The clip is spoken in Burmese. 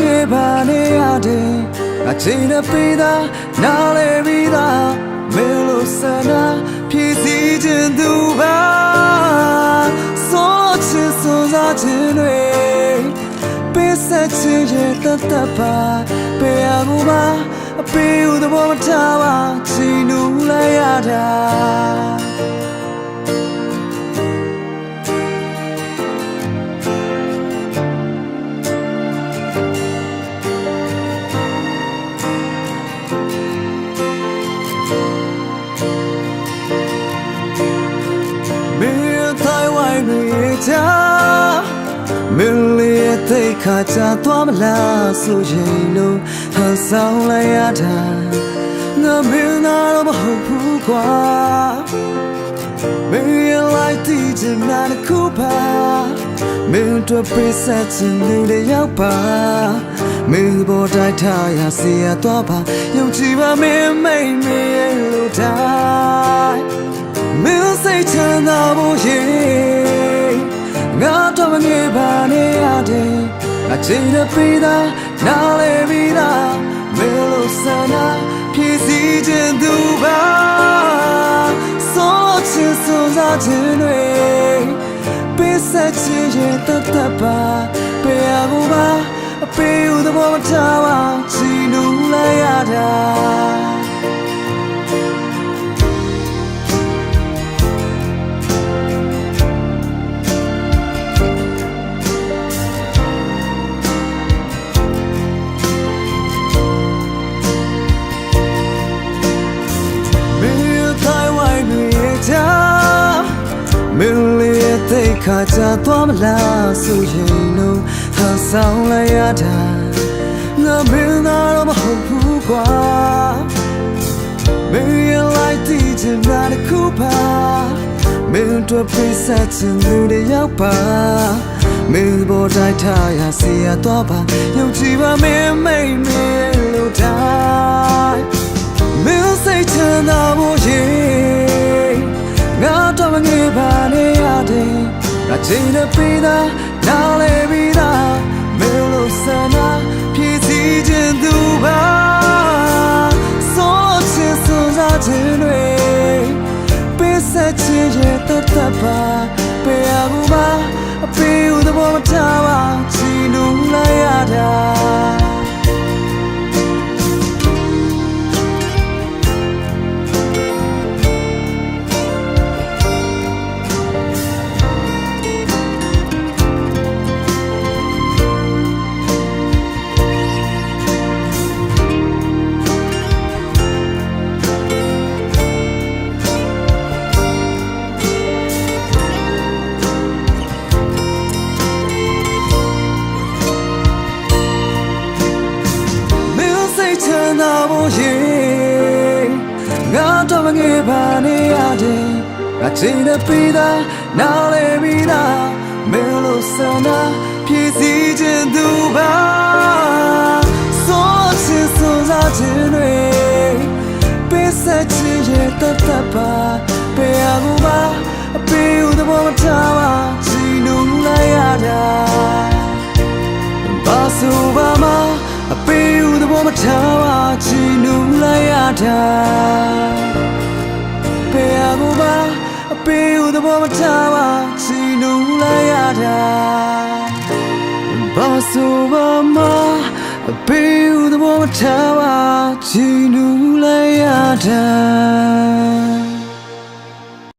ငယ်ပါနေရတယ်အချိန်နဲ့ပေးတာနားလေပြီးသားမဲလို့ဆန္ဒဖြည့်စည်းခြင်းသူပါစိုးချင်စိုးစားခြင်းတွေပေးဆက်ခြင်းရဲ့တတ်ပါပေးရဘူးပါအပေးဦးသဘောမထားပါချီနူလိုက်ရတာမင်းလေးသိခါချသွားမလားဆိုရင်လို့ဟန်ဆောင်လိုက်ရတာငါမင်းနာတော့မဟုတ်ဘူးကွာမင်းရဲ့လိုက်တည်ချင်တာတစ်ခုပါမင်းတို့ပေးဆက်ချင်တဲ့ရောက်ပါမင်းဘောတိုက်ထားရစီရသွားပါယုံကြည်ပါမင်းမိတ်မင်းလို့တိုင်းမင်းစိတ်ချမ်းသာဖို့ရင်ငါတော့မငယ်ပါနေရတယ်အချိန်နဲ့ပေးတာနားလေပြီးသားမဲလို့ဆန္ဒဖြည့်စည်းခြင်းသူပါစိုးချင်စိုးစားခြင်းတွေပေးဆက်ခြင်းရဲ့တတ်ပါပေးရဘူးပါအပေးဦးသဘောမထားပါချီနူလိုက်ရတာမင်းလေးသိခါချသွားမလားဆိုရင်လို့ဟန်ဆောင်လိုက်ရတာငါမင်းသားတော့မဟုတ်ဘူးကွာမင်းရဲ့လိုက်တည်ချင်တာတစ်ခုပါမင်းတို့ပေးဆက်ချင်သူတွေရောက်ပါမင်းဘောတိုက်ထားရစီရတော့ပါယုံကြည်ပါမင်းမိတ်မင်းလို့တိုင်းမင်းစိတ်ချမ်းသာဖို့ရင်ငါတော့ငယ်ပါနေရတယ်အချိန်နဲ့ပေးတာနားလေပြီးသားမဲလို့ဆန္ဒဖြည့်စည်းခြင်းသူပါစိုးချင်စိုးစားခြင်းတွေပေးဆက်ခြင်းရဲ့တတ်ပါပေးရဘူးပါအပေးဦးသဘောမထားပါချီနူလိုက်ရတာနာဖို့ရင်ငါတော့ငယ်ပါနေရတယ်အချိန်နဲ့ပေးတာနားလေပြီးသားမင်းလို့ဆန္ဒဖြည့်စည်းခြင်းသူပါစိုးချင်စိုးစားခြင်းတွေပေးဆက်ခြင်းရဲ့တတ်ပါပေးရဘူးပါအပေးဦးသဘောမထားပါချီနူလိုက်ရတာဘာဆိုပါမအပေးဦးသဘောမထားပါချီနူလိုက်ရတာပေးရဘူးပါအပေးဦးသဘောမထားပါချီနူလိုက်ရတာဘာဆိုပါမအပေးဦးသဘောမထားပါချီနူလိုက်ရတာ